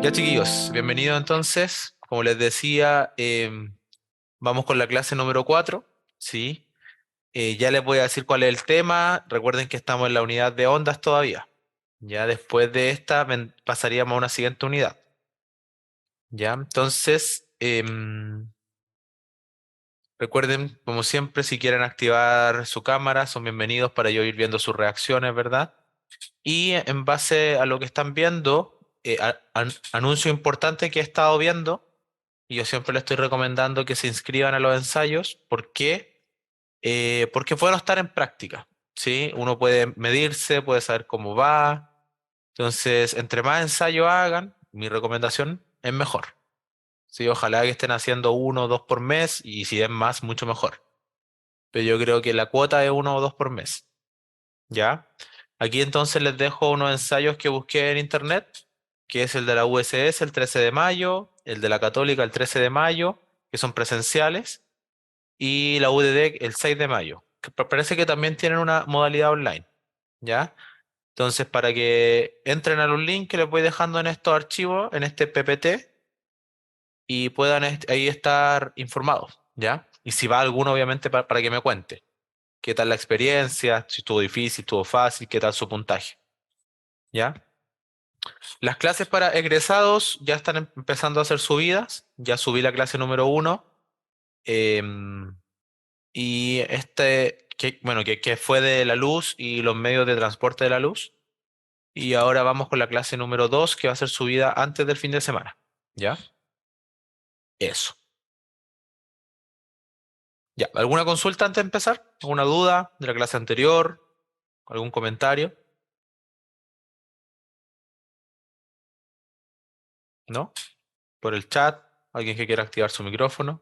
Ya chiquillos, bienvenidos entonces. Como les decía, vamos con la clase número 4, ¿sí? Ya les voy a decir cuál es el tema. Recuerden que estamos en la unidad de ondas todavía. Ya después de esta pasaríamos a una siguiente unidad. Ya, entonces, recuerden, como siempre, si quieren activar su cámara, son bienvenidos para yo ir viendo sus reacciones, ¿verdad? Y en base a lo que están viendo, anuncio importante que he estado viendo. Y yo siempre le estoy recomendando que se inscriban a los ensayos. ¿Por qué? Porque es bueno estar en práctica, ¿sí? Uno puede medirse, puede saber cómo va. Entonces, entre más ensayos hagan, mi recomendación es mejor. Sí, ojalá que estén haciendo uno o dos por mes y si es más, mucho mejor. Pero yo creo que la cuota es uno o dos por mes, ¿ya? Aquí entonces les dejo unos ensayos que busqué en internet, que es el de la USS el 13 de mayo, el de la Católica el 13 de mayo, que son presenciales, y la UDD el 6 de mayo, que parece que también tienen una modalidad online, ¿ya? Entonces, para que entren a los links que les voy dejando en estos archivos, en este PPT, y puedan ahí estar informados, ¿ya? Y si va alguno, obviamente, para que me cuente qué tal la experiencia, si estuvo difícil, estuvo fácil, qué tal su puntaje, ¿ya? Las clases para egresados ya están empezando a ser subidas. Ya subí la clase número uno. Y bueno, que fue de la luz y los medios de transporte de la luz. Y ahora vamos con la clase número 2 que va a ser subida antes del fin de semana. ¿Ya? Eso. Ya. ¿Alguna consulta antes de empezar? ¿Alguna duda de la clase anterior? ¿Algún comentario? ¿No? Por el chat. ¿Alguien que quiera activar su micrófono?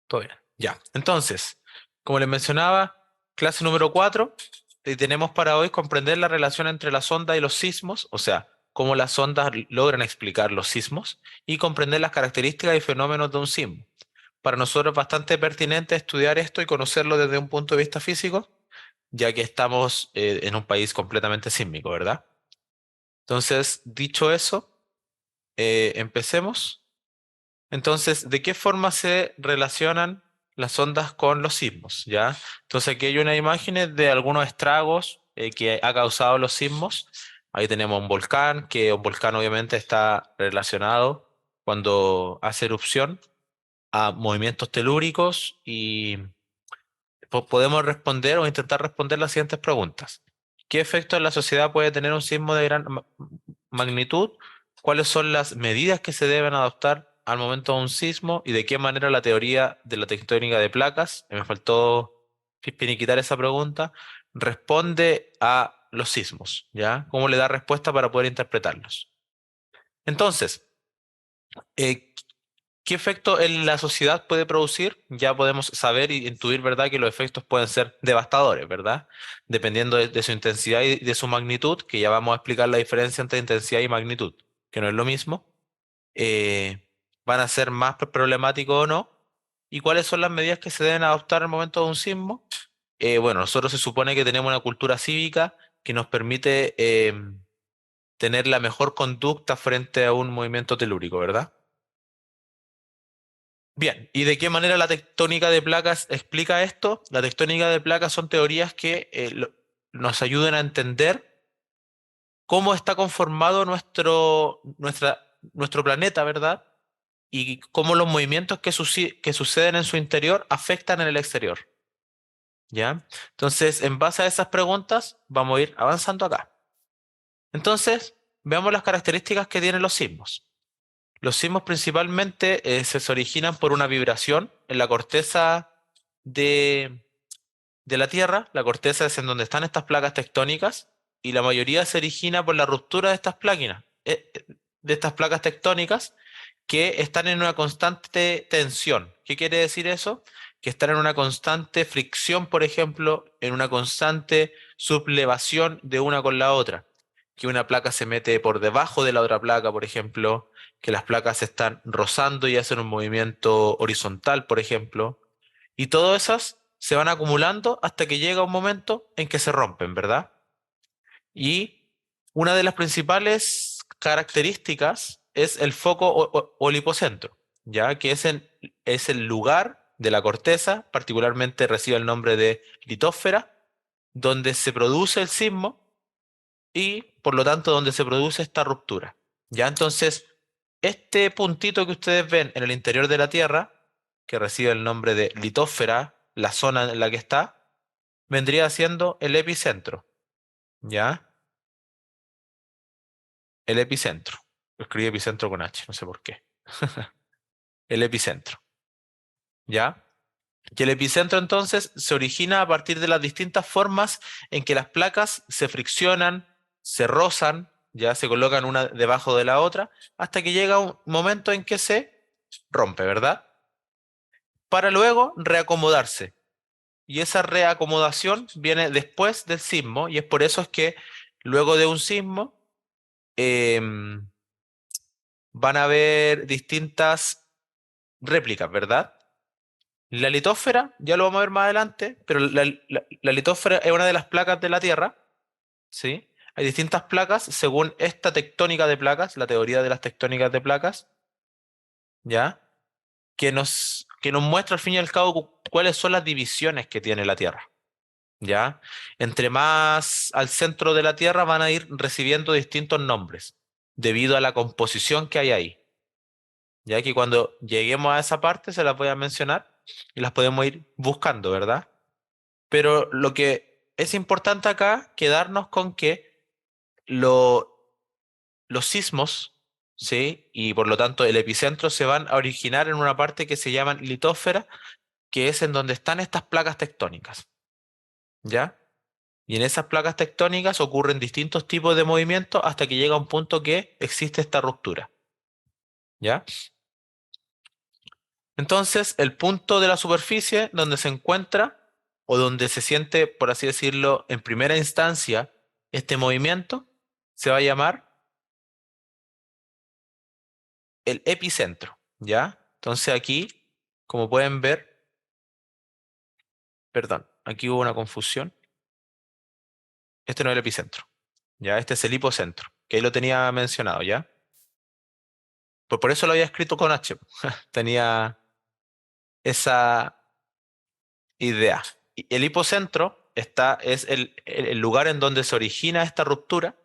Todo bien. Ya. Entonces, como les mencionaba, clase número 4, tenemos para hoy comprender la relación entre las ondas y los sismos, o sea, cómo las ondas logran explicar los sismos y comprender las características y fenómenos de un sismo. Para nosotros es bastante pertinente estudiar esto y conocerlo desde un punto de vista físico, ya que estamos en un país completamente sísmico, ¿verdad? Entonces, dicho eso, empecemos. Entonces, ¿de qué forma se relacionan las ondas con los sismos? ¿Ya? Entonces, aquí hay unas imágenes de algunos estragos que ha causado los sismos. Ahí tenemos que un volcán obviamente está relacionado cuando hace erupción a movimientos telúricos y podemos responder o intentar responder las siguientes preguntas. ¿Qué efecto en la sociedad puede tener un sismo de gran magnitud? ¿Cuáles son las medidas que se deben adoptar al momento de un sismo? ¿Y de qué manera la teoría de la tectónica de placas, me faltó finiquitar esa pregunta, responde a los sismos? ¿Ya? ¿Cómo le da respuesta para poder interpretarlos? Entonces, eh, ¿qué efecto en la sociedad puede producir? Ya podemos saber y intuir, ¿verdad?, que los efectos pueden ser devastadores, ¿verdad? Dependiendo de su intensidad y de su magnitud, que ya vamos a explicar la diferencia entre intensidad y magnitud, que no es lo mismo. eh, ¿Van a ser más problemáticos o no? ¿Y cuáles son las medidas que se deben adoptar al momento de un sismo? Bueno, nosotros se supone que tenemos una cultura cívica que nos permite tener la mejor conducta frente a un movimiento telúrico, ¿verdad? Bien, ¿y de qué manera la tectónica de placas explica esto? La tectónica de placas son teorías que nos ayudan a entender cómo está conformado nuestro planeta, ¿verdad? Y cómo los movimientos que suceden en su interior afectan en el exterior, ¿ya? Entonces, en base a esas preguntas, vamos a ir avanzando acá. Entonces, veamos las características que tienen los sismos. Los sismos principalmente se originan por una vibración en la corteza de, de la Tierra. La corteza es en donde están estas placas tectónicas y la mayoría se origina por la ruptura de de estas placas tectónicas que están en una constante tensión. ¿Qué quiere decir eso? Que están en una constante fricción, por ejemplo, en una constante sublevación de una con la otra. Que una placa se mete por debajo de la otra placa, por ejemplo, que las placas se están rozando y hacen un movimiento horizontal, por ejemplo. Y todas esas se van acumulando hasta que llega un momento en que se rompen, ¿verdad? Y Una de las principales características es el foco o el hipocentro, ya que es el lugar de la corteza, particularmente recibe el nombre de litósfera, donde se produce el sismo y por lo tanto donde se produce esta ruptura. Ya entonces, este puntito que ustedes ven en el interior de la Tierra, que recibe el nombre de litósfera, la zona en la que está, vendría siendo el epicentro, ¿ya? El epicentro. Escribí epicentro con H, no sé por qué. El epicentro, ¿ya? Que el epicentro entonces se origina a partir de las distintas formas en que las placas se friccionan, se rozan, ya se colocan una debajo de la otra, hasta que llega un momento en que se rompe, ¿verdad? Para luego reacomodarse. Y esa reacomodación viene después del sismo, y es por eso es que luego de un sismo em, van a haber distintas réplicas, ¿verdad? La litósfera, ya lo vamos a ver más adelante, pero la litósfera es una de las placas de la Tierra, ¿sí? Hay distintas placas según esta tectónica de placas, la teoría de las tectónicas de placas, ¿ya? Que nos muestra al fin y al cabo cuáles son las divisiones que tiene la Tierra, ¿ya? Entre más al centro de la Tierra van a ir recibiendo distintos nombres, debido a la composición que hay ahí, ya que cuando lleguemos a esa parte se las voy a mencionar y las podemos ir buscando, ¿verdad? Pero lo que es importante acá, quedarnos con que lo- los sismos, ¿sí? Y por lo tanto el epicentro se van a originar en una parte que se llama litósfera, que es en donde están estas placas tectónicas, ¿ya? Y en esas placas tectónicas ocurren distintos tipos de movimientos hasta que llega un punto que existe esta ruptura, ¿ya? Entonces, el punto de la superficie donde se encuentra o donde se siente, por así decirlo, en primera instancia, este movimiento, se va a llamar el epicentro, ¿ya? Entonces aquí, como pueden ver, perdón, aquí hubo una confusión. Este no es el epicentro, ¿ya? Este es el hipocentro, que ahí lo tenía mencionado, ¿ya? Pues por eso lo había escrito con H. Tenía esa idea. Y el hipocentro es el lugar en donde se origina esta ruptura,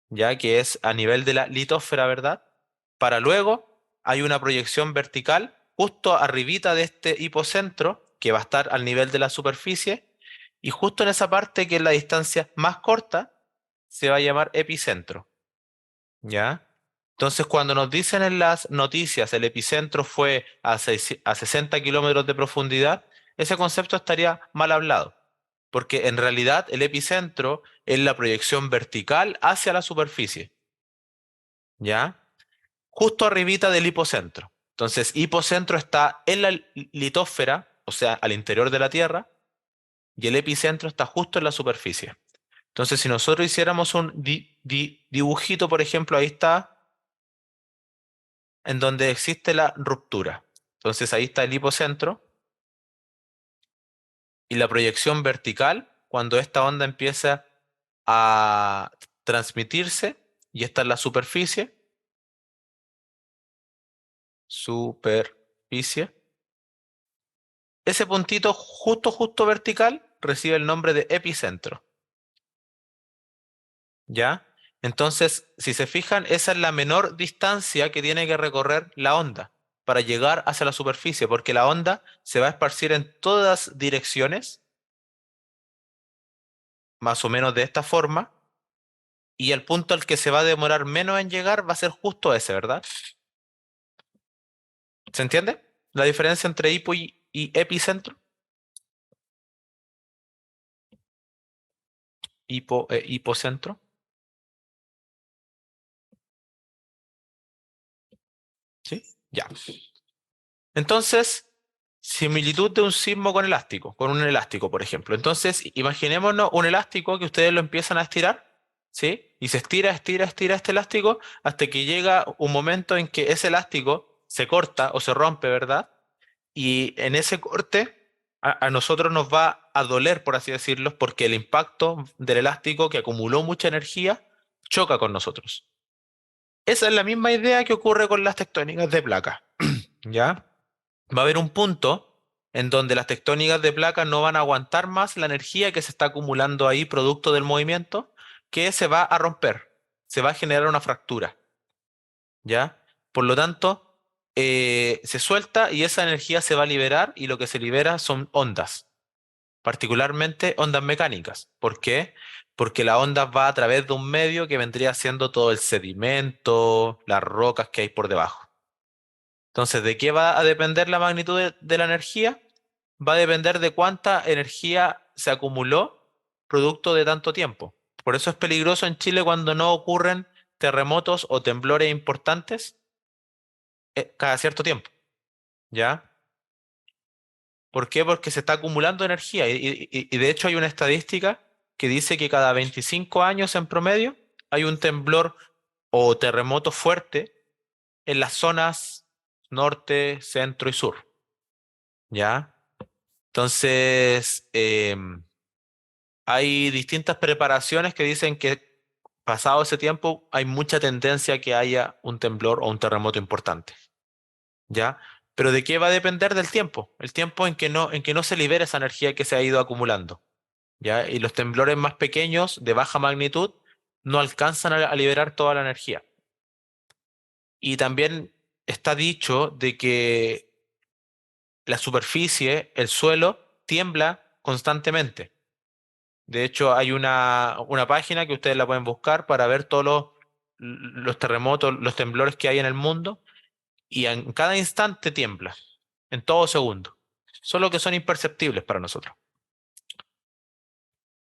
ya que es a nivel de la litósfera, ¿verdad? Para luego hay una proyección vertical justo arribita de este hipocentro, que va a estar al nivel de la superficie, y justo en esa parte que es la distancia más corta, se va a llamar epicentro, ¿ya? Entonces, cuando nos dicen en las noticias el epicentro fue a 60 kilómetros de profundidad, ese concepto estaría mal hablado, porque en realidad el epicentro es la proyección vertical hacia la superficie, ¿ya? Justo arribita del hipocentro. Entonces, hipocentro está en la litósfera, o sea, al interior de la Tierra, y el epicentro está justo en la superficie. Entonces, si nosotros hiciéramos un dibujito, por ejemplo, ahí está, en donde existe la ruptura. Entonces, ahí está el hipocentro y la proyección vertical, cuando esta onda empieza a transmitirse, y esta es la superficie, superficie. Ese puntito justo vertical recibe el nombre de epicentro, ¿ya? Entonces, si se fijan, esa es la menor distancia que tiene que recorrer la onda para llegar hacia la superficie, porque la onda se va a esparcir en todas direcciones, más o menos de esta forma, y el punto al que se va a demorar menos en llegar va a ser justo ese, ¿verdad? ¿Se entiende? La diferencia entre hipo y epicentro. Hipo e hipocentro. ¿Sí? Ya. Entonces, similitud de un sismo con elástico, con un elástico, por ejemplo. Entonces, imaginémonos un elástico que ustedes lo empiezan a estirar, ¿sí? Y se estira este elástico hasta que llega un momento en que ese elástico se corta o se rompe, ¿verdad? Y en ese corte a nosotros nos va a doler, por así decirlo, porque el impacto del elástico que acumuló mucha energía choca con nosotros. Esa es la misma idea que ocurre con las tectónicas de placa, ¿ya? Va a haber un punto en donde las tectónicas de placa no van a aguantar más la energía que se está acumulando ahí producto del movimiento, que se va a romper, se va a generar una fractura, ¿ya? Por lo tanto, se suelta y esa energía se va a liberar y lo que se libera son ondas, particularmente ondas mecánicas. ¿Por qué? Porque la onda va a través de un medio que vendría siendo todo el sedimento, las rocas que hay por debajo. Entonces, ¿de qué va a depender la magnitud de la energía? Va a depender de cuánta energía se acumuló producto de tanto tiempo. Por eso es peligroso en Chile cuando no ocurren terremotos o temblores importantes cada cierto tiempo, ¿ya? ¿Por qué? Porque se está acumulando energía y de hecho hay una estadística que dice que cada 25 años en promedio hay un temblor o terremoto fuerte en las zonas norte, centro y sur, ¿ya? Entonces, hay distintas preparaciones que dicen que pasado ese tiempo hay mucha tendencia a que haya un temblor o un terremoto importante, ¿ya? Pero ¿de qué va a depender del tiempo? El tiempo en que no se libere esa energía que se ha ido acumulando, ¿ya? Y los temblores más pequeños, de baja magnitud, no alcanzan a liberar toda la energía. Y también está dicho de que la superficie, el suelo, tiembla constantemente. De hecho, hay una página que ustedes la pueden buscar para ver todos los terremotos, los temblores que hay en el mundo, y en cada instante tiembla, en todo segundo, solo que son imperceptibles para nosotros.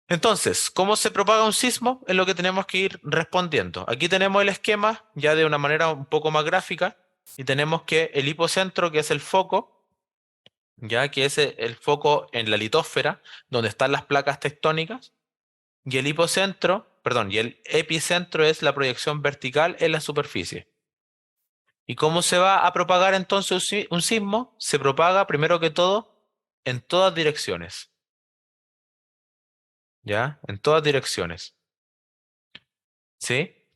Entonces, ¿cómo se propaga un sismo? Es lo que tenemos que ir respondiendo. Aquí tenemos el esquema ya de una manera un poco más gráfica, y tenemos que el hipocentro, que es el foco, ya que es el foco en la litósfera, donde están las placas tectónicas. Y el hipocentro, perdón, y el epicentro es la proyección vertical en la superficie. ¿Y cómo se va a propagar entonces un sismo? Se propaga primero que todo en todas direcciones, ¿ya? En todas direcciones, ¿sí?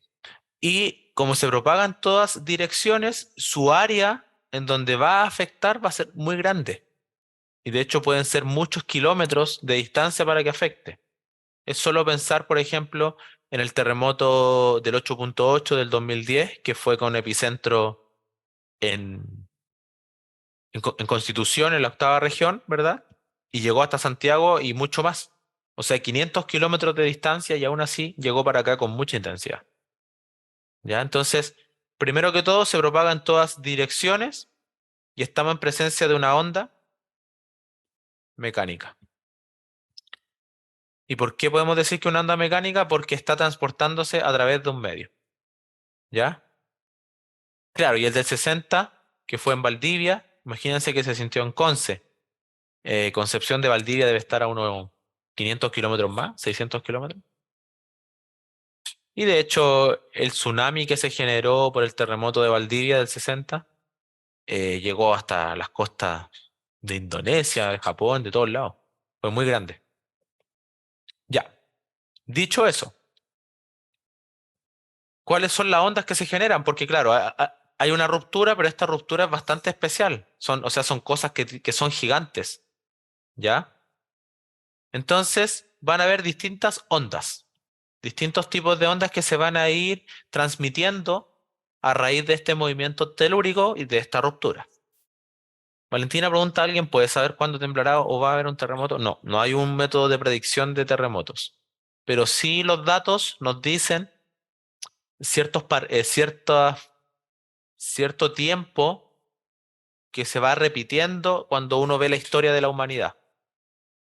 Y como se propaga en todas direcciones, su área en donde va a afectar va a ser muy grande. Y de hecho pueden ser muchos kilómetros de distancia para que afecte. Es solo pensar, por ejemplo, en el terremoto del 8.8 del 2010, que fue con epicentro en, en Constitución, en la octava región, ¿verdad? Y llegó hasta Santiago y mucho más. O sea, 500 kilómetros de distancia y aún así llegó para acá con mucha intensidad. ¿Ya? Entonces, primero que todo, se propaga en todas direcciones y estamos en presencia de una onda mecánica. ¿Y por qué podemos decir que una onda mecánica? Porque está transportándose a través de un medio. ¿Ya? Claro, y el del 60, que fue en Valdivia, imagínense que se sintió en Conce. Concepción de Valdivia debe estar a unos 500 kilómetros más, 600 kilómetros. Y de hecho, el tsunami que se generó por el terremoto de Valdivia del 60 llegó hasta las costas de Indonesia, de Japón, de todos lados. Fue muy grande. Ya, dicho eso, ¿cuáles son las ondas que se generan? Porque claro, hay una ruptura, pero esta ruptura es bastante especial. O sea, son cosas que son gigantes. ¿Ya? Entonces van a haber distintas ondas, distintos tipos de ondas que se van a ir transmitiendo a raíz de este movimiento telúrico y de esta ruptura. Valentina pregunta a alguien, ¿puede saber cuándo temblará o va a haber un terremoto? No, no hay un método de predicción de terremotos, pero sí los datos nos dicen cierto tiempo que se va repitiendo cuando uno ve la historia de la humanidad.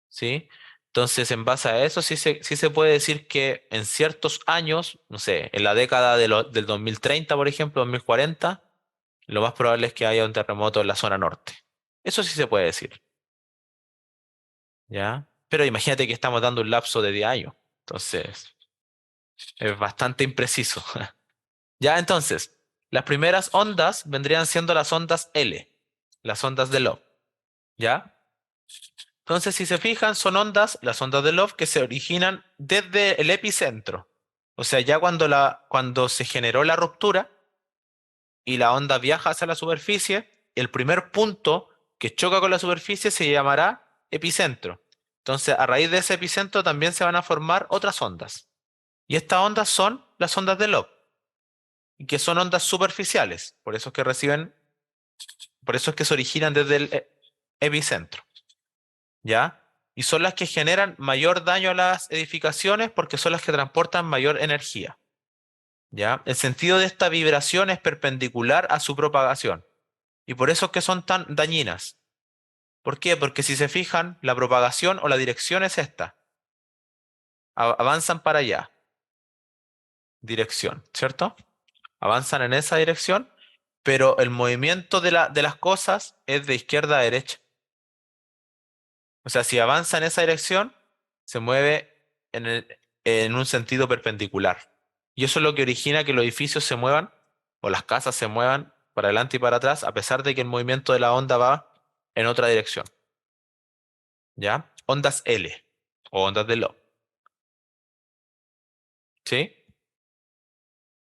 ¿Sí? Entonces, en base a eso, sí se puede decir que en ciertos años, no sé, en la década del 2030, por ejemplo, 2040, lo más probable es que haya un terremoto en la zona norte. Eso sí se puede decir, ¿ya? Pero imagínate que estamos dando un lapso de 10 años. Entonces, es bastante impreciso. Ya, entonces, las primeras ondas vendrían siendo las ondas L, las ondas de Love, ¿ya? Entonces, si se fijan, son ondas, las ondas de Love, que se originan desde el epicentro. O sea, ya cuando se generó la ruptura y la onda viaja hacia la superficie, el primer punto que choca con la superficie se llamará epicentro. Entonces, a raíz de ese epicentro también se van a formar otras ondas. Y estas ondas son las ondas de Love, y que son ondas superficiales. Por eso es que se originan desde el epicentro. ¿Ya? Y son las que generan mayor daño a las edificaciones porque son las que transportan mayor energía. ¿Ya? El sentido de esta vibración es perpendicular a su propagación. Y por eso es que son tan dañinas. ¿Por qué? Porque si se fijan, la propagación o la dirección es esta. Avanzan para allá. Dirección, ¿cierto? Avanzan en esa dirección, pero el movimiento de las cosas es de izquierda a derecha. O sea, si avanza en esa dirección, se mueve en un sentido perpendicular. Y eso es lo que origina que los edificios se muevan o las casas se muevan para adelante y para atrás, a pesar de que el movimiento de la onda va en otra dirección. ¿Ya? Ondas L o ondas de Love. ¿Sí?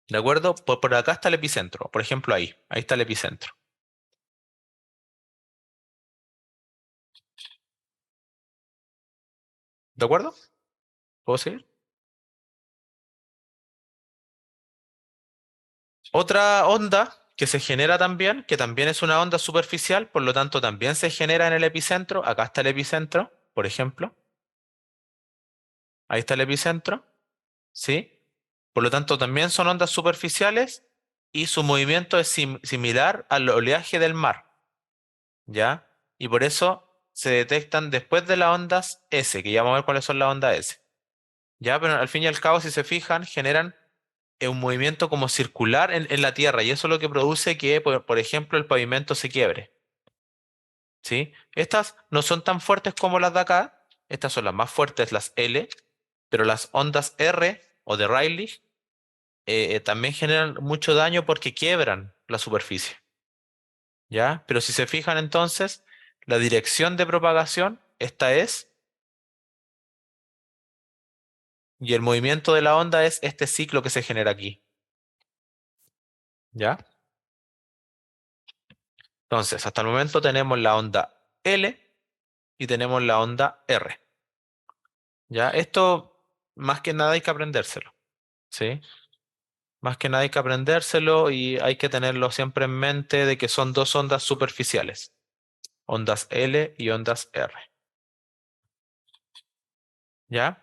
¿De acuerdo? Por acá está el epicentro. Por ejemplo, ahí está el epicentro. ¿De acuerdo? ¿Puedo seguir? Otra onda que se genera también, que también es una onda superficial, por lo tanto también se genera en el epicentro. Acá está el epicentro, por ejemplo. Ahí está el epicentro, ¿sí? Por lo tanto también son ondas superficiales y su movimiento es similar al oleaje del mar, ¿ya? Y por eso se detectan después de las ondas S, que ya vamos a ver cuáles son las ondas S. ¿Ya? Pero al fin y al cabo, si se fijan, generan un movimiento como circular en la Tierra y eso es lo que produce que, por ejemplo, el pavimento se quiebre. ¿Sí? Estas no son tan fuertes como las de acá, estas son las más fuertes, las L, pero las ondas R o de Rayleigh también generan mucho daño porque quiebran la superficie. ¿Ya? Pero si se fijan entonces, la dirección de propagación, esta es, y el movimiento de la onda es este ciclo que se genera aquí. ¿Ya? Entonces, hasta el momento tenemos la onda L y tenemos la onda R. ¿Ya? Esto más que nada hay que aprendérselo, ¿sí? Más que nada hay que aprendérselo y hay que tenerlo siempre en mente de que son dos ondas superficiales, ondas L y ondas R. ¿Ya?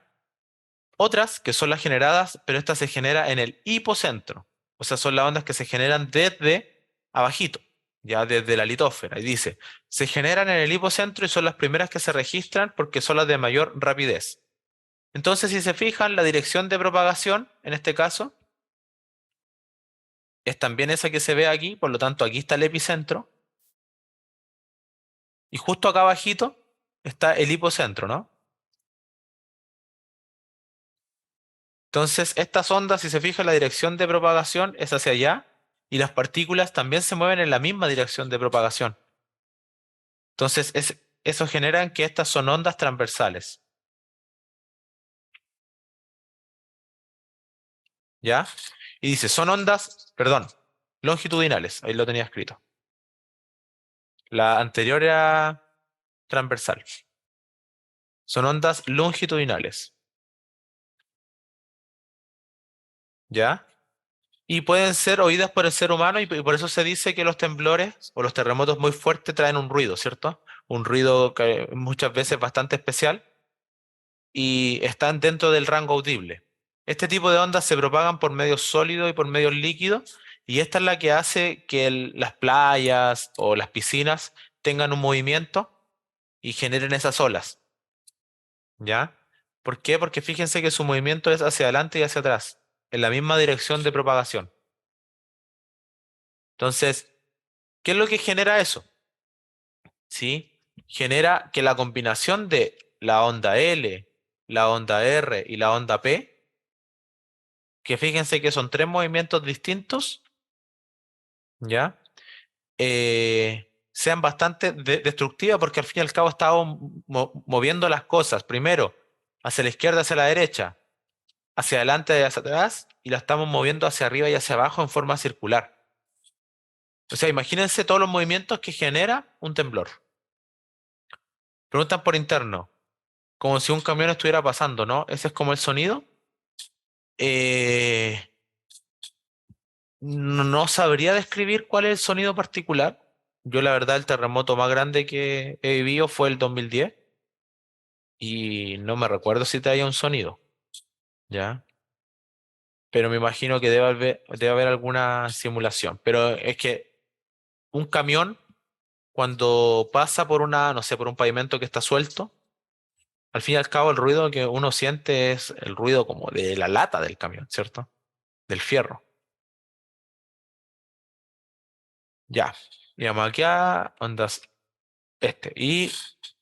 Otras que son las generadas, pero esta se genera en el hipocentro. O sea, son las ondas que se generan desde abajito, ya desde la litósfera. Y dice, se generan en el hipocentro y son las primeras que se registran porque son las de mayor rapidez. Entonces, si se fijan, la dirección de propagación, en este caso, es también esa que se ve aquí, por lo tanto, aquí está el epicentro, y justo acá abajito está el hipocentro, ¿no? Entonces, estas ondas, si se fijan, la dirección de propagación es hacia allá, y las partículas también se mueven en la misma dirección de propagación. Entonces, eso genera que estas son ondas transversales, ¿ya? Y dice, son ondas, perdón, longitudinales, ahí lo tenía escrito. La anterior era transversal. Son ondas longitudinales, ¿ya? Y pueden ser oídas por el ser humano y por eso se dice que los temblores o los terremotos muy fuertes traen un ruido, ¿cierto? Un ruido que muchas veces es bastante especial y están dentro del rango audible. Este tipo de ondas se propagan por medios sólidos y por medios líquidos y esta es la que hace que las playas o las piscinas tengan un movimiento y generen esas olas, ¿ya? ¿Por qué? Porque fíjense que su movimiento es hacia adelante y hacia atrás, en la misma dirección de propagación. Entonces, ¿qué es lo que genera eso? ¿Sí? Genera que la combinación de la onda L, la onda R y la onda P, que fíjense que son tres movimientos distintos, ¿ya? Sean bastante destructivas porque al fin y al cabo estamos moviendo las cosas, primero hacia la izquierda, hacia la derecha, hacia adelante y hacia atrás y la estamos moviendo hacia arriba y hacia abajo en forma circular. O sea, imagínense todos los movimientos que genera un temblor. Preguntan por interno, como si un camión estuviera pasando, ¿no? Ese es como el sonido. Eh, no sabría describir cuál es el sonido particular. Yo la verdad el terremoto más grande que he vivido fue el 2010 y no me recuerdo si te haya un sonido, ¿ya? Pero me imagino que debe haber alguna simulación. Pero es que un camión cuando pasa por una, no sé, por un pavimento que está suelto, al fin y al cabo el ruido que uno siente es el ruido como de la lata del camión, ¿cierto? Del fierro. Ya. Digamos, aquí a ondas este. Y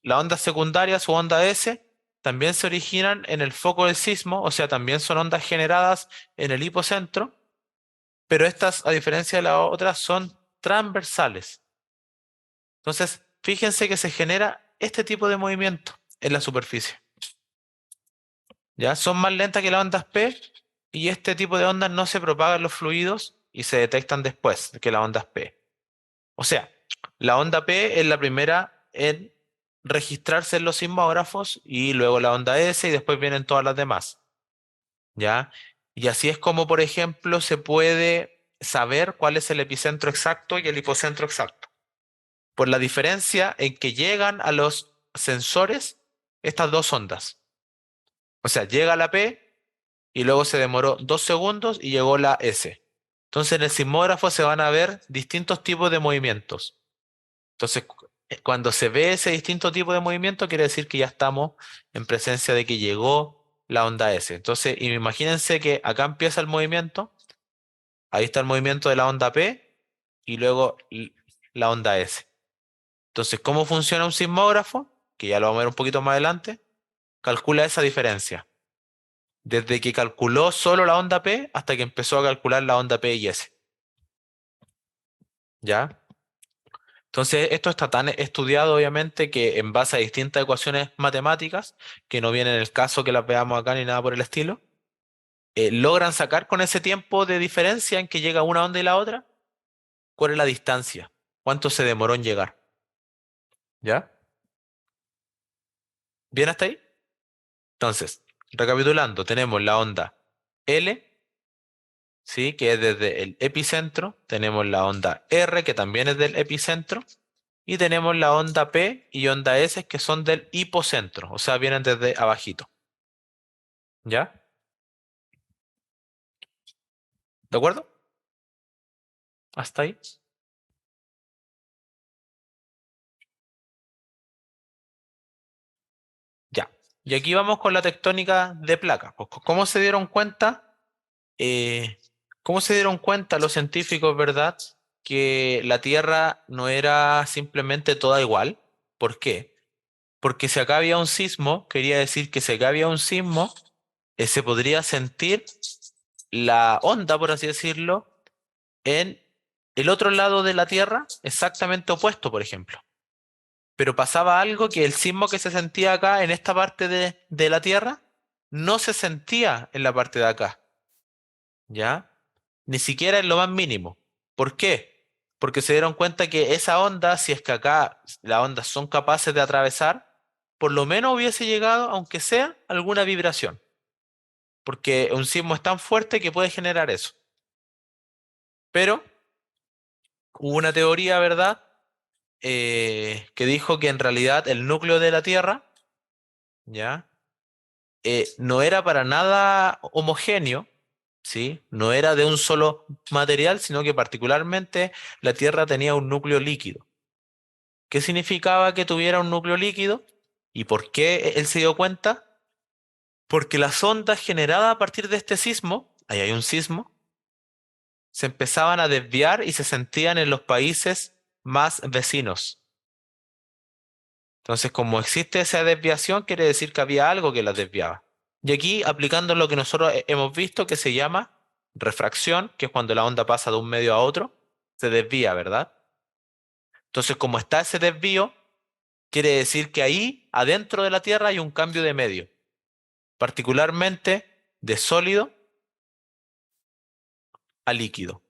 las ondas secundarias o onda S también se originan en el foco del sismo, o sea, también son ondas generadas en el hipocentro, pero estas, a diferencia de las otras, son transversales. Entonces, fíjense que se genera este tipo de movimiento en la superficie. ¿Ya? Son más lentas que las ondas P y este tipo de ondas no se propagan en los fluidos y se detectan después que las ondas P. O sea, la onda P es la primera en registrarse en los sismógrafos y luego la onda S y después vienen todas las demás, ¿ya? Y así es como, por ejemplo, se puede saber cuál es el epicentro exacto y el hipocentro exacto, por la diferencia en que llegan a los sensores estas dos ondas. O sea, llega la P y luego se demoró 2 segundos y llegó la S. Entonces en el sismógrafo se van a ver distintos tipos de movimientos. Entonces, cuando se ve ese distinto tipo de movimiento, quiere decir que ya estamos en presencia de que llegó la onda S. Entonces, imagínense que acá empieza el movimiento, ahí está el movimiento de la onda P y luego la onda S. Entonces, ¿cómo funciona un sismógrafo? Que ya lo vamos a ver un poquito más adelante. Calcula esa diferencia. Desde que calculó solo la onda P hasta que empezó a calcular la onda P y S. ¿Ya? Entonces, esto está tan estudiado, obviamente, que en base a distintas ecuaciones matemáticas, que no viene en el caso que las veamos acá ni nada por el estilo, logran sacar con ese tiempo de diferencia en que llega una onda y la otra, cuál es la distancia, cuánto se demoró en llegar. ¿Ya? ¿Bien hasta ahí? Entonces, recapitulando, tenemos la onda L, ¿sí? Que es desde el epicentro, tenemos la onda R, que también es del epicentro, y tenemos la onda P y onda S que son del hipocentro, o sea, vienen desde abajito. ¿Ya? ¿De acuerdo? Hasta ahí. Ya. Y aquí vamos con la tectónica de placas. Pues, ¿cómo se dieron cuenta? eh, ¿Cómo se dieron cuenta los científicos, verdad, que la Tierra no era simplemente toda igual? ¿Por qué? Porque si acá había un sismo, quería decir que si acá había un sismo, se podría sentir la onda, por así decirlo, en el otro lado de la Tierra, exactamente opuesto, por ejemplo. Pero pasaba algo que el sismo que se sentía acá, en esta parte de la Tierra, no se sentía en la parte de acá, ¿ya? Ni siquiera en lo más mínimo. ¿Por qué? Porque se dieron cuenta que esa onda, si es que acá las ondas son capaces de atravesar, por lo menos hubiese llegado, aunque sea, alguna vibración. Porque un sismo es tan fuerte que puede generar eso. Pero hubo una teoría, ¿verdad? Que dijo que en realidad el núcleo de la Tierra, ¿ya? No era para nada homogéneo, ¿sí? No era de un solo material, sino que particularmente la Tierra tenía un núcleo líquido. ¿Qué significaba que tuviera un núcleo líquido? ¿Y por qué él se dio cuenta? Porque las ondas generadas a partir de este sismo, ahí hay un sismo, se empezaban a desviar y se sentían en los países más vecinos. Entonces, como existe esa desviación, quiere decir que había algo que las desviaba. Y aquí, aplicando lo que nosotros hemos visto que se llama refracción, que es cuando la onda pasa de un medio a otro, se desvía, ¿verdad? Entonces, como está ese desvío, quiere decir que ahí, adentro de la Tierra, hay un cambio de medio. Particularmente, de sólido a líquido.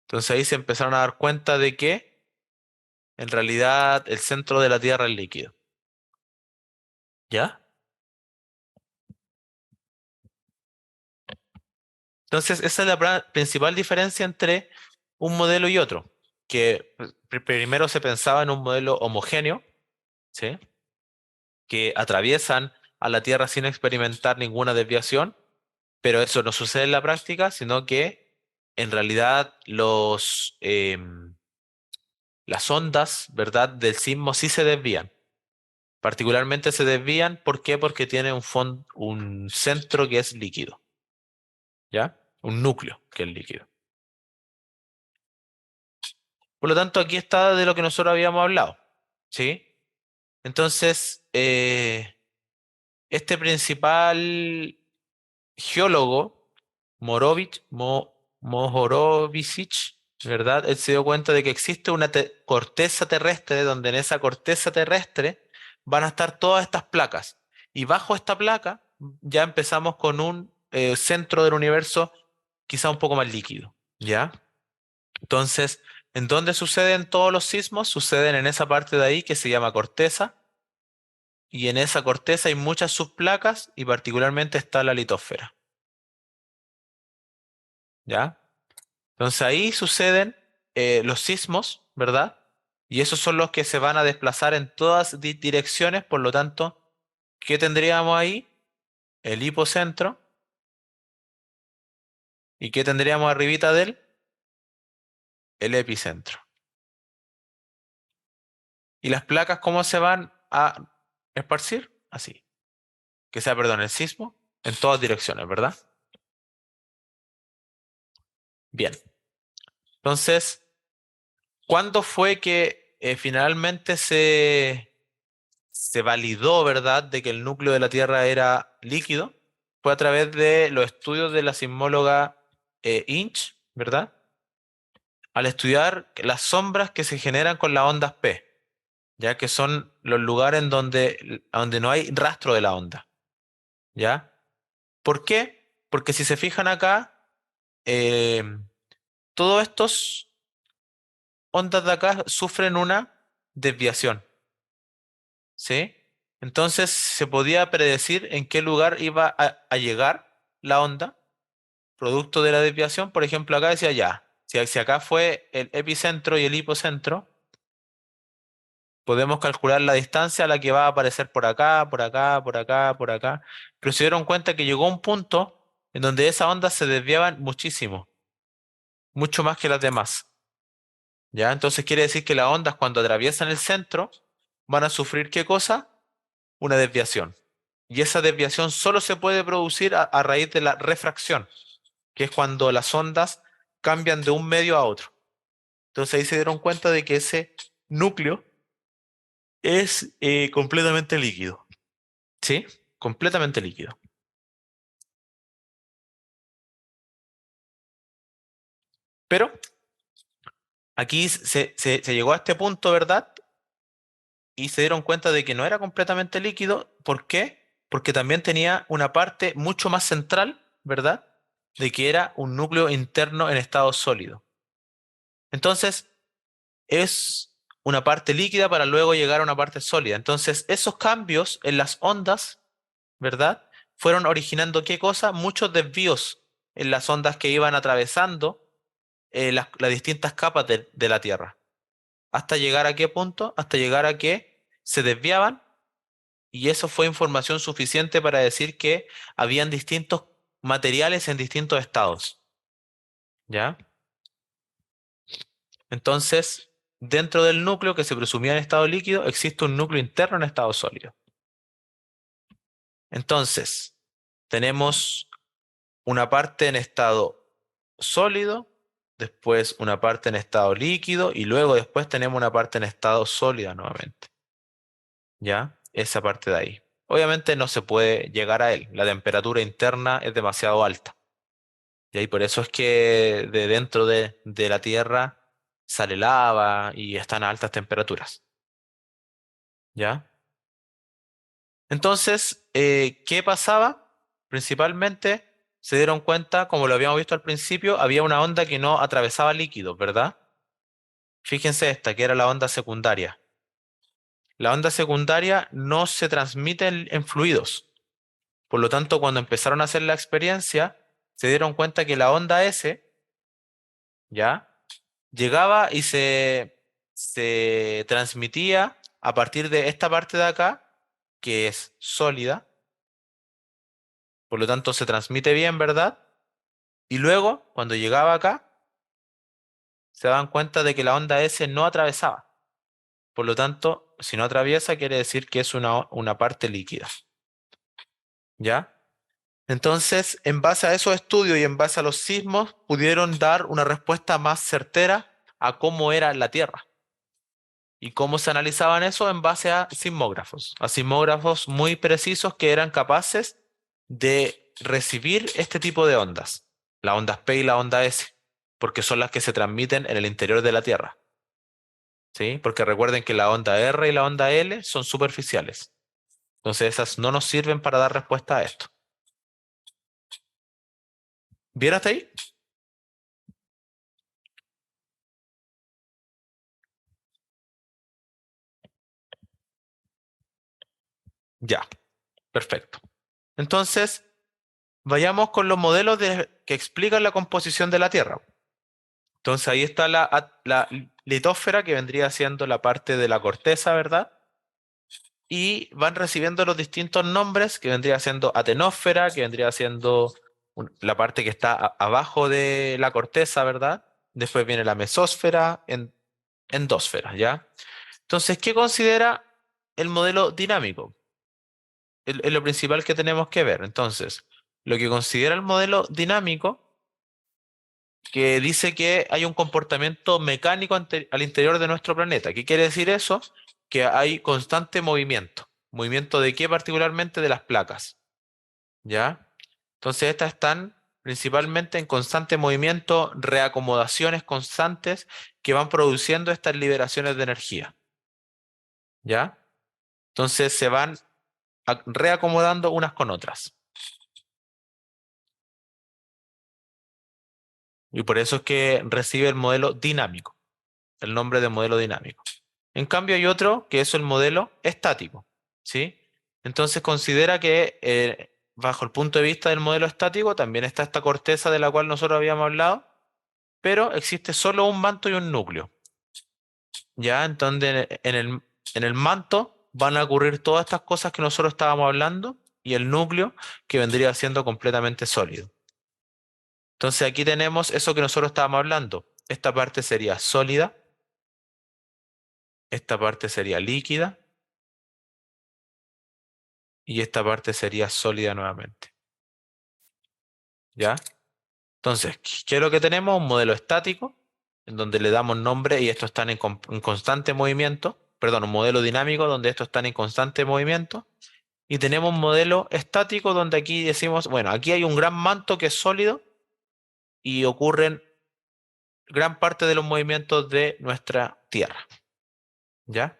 Entonces ahí se empezaron a dar cuenta de que en realidad el centro de la Tierra es líquido. ¿Ya? Entonces esa es la principal diferencia entre un modelo y otro, que primero se pensaba en un modelo homogéneo, ¿sí? Que atraviesan a la Tierra sin experimentar ninguna desviación, pero eso no sucede en la práctica, sino que en realidad las ondas, ¿verdad?, del sismo sí se desvían. Particularmente se desvían, ¿por qué? Porque tiene un centro que es líquido, ¿ya? Un núcleo que es líquido. Por lo tanto, aquí está de lo que nosotros habíamos hablado, ¿sí? Entonces, este principal geólogo, Mohorovicic, ¿verdad? Él se dio cuenta de que existe una corteza terrestre donde en esa corteza terrestre van a estar todas estas placas. Y bajo esta placa ya empezamos con un centro del universo quizá un poco más líquido, ¿ya? Entonces, ¿en dónde suceden todos los sismos? Suceden en esa parte de ahí que se llama corteza. Y en esa corteza hay muchas subplacas y particularmente está la litosfera, ¿ya? Entonces ahí suceden los sismos, ¿verdad? Y esos son los que se van a desplazar en todas direcciones, por lo tanto, ¿qué tendríamos ahí? El hipocentro. ¿Y qué tendríamos arribita de él? El epicentro. ¿Y las placas cómo se van a esparcir? Así. Que sea, perdón, el sismo en todas direcciones, ¿verdad? Bien. Entonces, ¿cuándo fue que finalmente se validó, ¿verdad?, de que el núcleo de la Tierra era líquido? Fue a través de los estudios de la sismóloga Inch, ¿verdad? Al estudiar las sombras que se generan con las ondas P, ya que son los lugares en donde no hay rastro de la onda, ¿ya? ¿Por qué? Porque si se fijan acá, eh, todos estos ondas de acá sufren una desviación, ¿sí? Entonces se podía predecir en qué lugar iba a llegar la onda, producto de la desviación. Por ejemplo, acá decía ya, si acá fue el epicentro y el hipocentro, podemos calcular la distancia a la que va a aparecer por acá, por acá, por acá, por acá. Pero se dieron cuenta que llegó un punto en donde esas ondas se desviaban muchísimo, mucho más que las demás. ¿Ya? Entonces quiere decir que las ondas cuando atraviesan el centro van a sufrir ¿qué cosa? Una desviación. Y esa desviación solo se puede producir a raíz de la refracción, que es cuando las ondas cambian de un medio a otro. Entonces ahí se dieron cuenta de que ese núcleo es completamente líquido. ¿Sí? Completamente líquido. Pero aquí se llegó a este punto, ¿verdad? Y se dieron cuenta de que no era completamente líquido. ¿Por qué? Porque también tenía una parte mucho más central, ¿verdad? De que era un núcleo interno en estado sólido. Entonces, es una parte líquida para luego llegar a una parte sólida. Entonces, esos cambios en las ondas, ¿verdad? Fueron originando ¿qué cosa? Muchos desvíos en las ondas que iban atravesando las distintas capas de la Tierra. ¿Hasta llegar a qué punto? Hasta llegar a que se desviaban y eso fue información suficiente para decir que habían distintos materiales en distintos estados. ¿Ya? Entonces, dentro del núcleo que se presumía en estado líquido, existe un núcleo interno en estado sólido. Entonces, tenemos una parte en estado sólido, después una parte en estado líquido y luego después tenemos una parte en estado sólida nuevamente. ¿Ya? Esa parte de ahí. Obviamente no se puede llegar a él, la temperatura interna es demasiado alta. Y por eso es que de dentro de la Tierra sale lava y están a altas temperaturas. ¿Ya? Entonces, ¿qué pasaba? principalmente se dieron cuenta, como lo habíamos visto al principio, había una onda que no atravesaba líquidos, ¿verdad? Fíjense esta, que era la onda secundaria. La onda secundaria no se transmite en fluidos. Por lo tanto, cuando empezaron a hacer la experiencia, se dieron cuenta que la onda S, ¿ya? Llegaba y se transmitía a partir de esta parte de acá, que es sólida, por lo tanto se transmite bien, ¿verdad? Y luego, cuando llegaba acá, se daban cuenta de que la onda S no atravesaba. Por lo tanto, si no atraviesa, quiere decir que es una parte líquida, ¿ya? Entonces, en base a esos estudios y en base a los sismos, pudieron dar una respuesta más certera a cómo era la Tierra. ¿Y cómo se analizaban eso? En base a sismógrafos muy precisos que eran capaces de recibir este tipo de ondas, las ondas P y la onda S, porque son las que se transmiten en el interior de la Tierra, ¿sí? Porque recuerden que la onda R y la onda L son superficiales, entonces esas no nos sirven para dar respuesta a esto. ¿Bien hasta ahí? Ya, perfecto. Entonces, vayamos con los modelos que explican la composición de la Tierra. Entonces ahí está la litósfera, que vendría siendo la parte de la corteza, ¿verdad? Y van recibiendo los distintos nombres, que vendría siendo atenósfera, que vendría siendo la parte que está abajo de la corteza, ¿verdad? Después viene la mesósfera, endósfera, ¿ya? Entonces, ¿qué considera el modelo dinámico? Es lo principal que tenemos que ver. Entonces, lo que considera el modelo dinámico, que dice que hay un comportamiento mecánico al interior de nuestro planeta. ¿Qué quiere decir eso? Que hay constante movimiento. ¿Movimiento de qué particularmente? De las placas. ¿Ya? Entonces estas están principalmente en constante movimiento, reacomodaciones constantes que van produciendo estas liberaciones de energía. ¿Ya? Entonces se van reacomodando unas con otras. Y por eso es que recibe el modelo dinámico, el nombre de modelo dinámico. En cambio hay otro que es el modelo estático, ¿sí? Entonces considera que bajo el punto de vista del modelo estático también está esta corteza de la cual nosotros habíamos hablado, pero existe solo un manto y un núcleo, ¿ya? Entonces en el manto van a ocurrir todas estas cosas que nosotros estábamos hablando y el núcleo que vendría siendo completamente sólido. Entonces aquí tenemos eso que nosotros estábamos hablando. Esta parte sería sólida, esta parte sería líquida y esta parte sería sólida nuevamente. ¿Ya? Entonces, ¿qué es lo que tenemos? Un modelo estático, en donde le damos nombre y estos están en constante movimiento. Perdón, un modelo dinámico donde estos están en constante movimiento. Y tenemos un modelo estático donde aquí decimos, bueno, aquí hay un gran manto que es sólido y ocurren gran parte de los movimientos de nuestra Tierra. ¿Ya?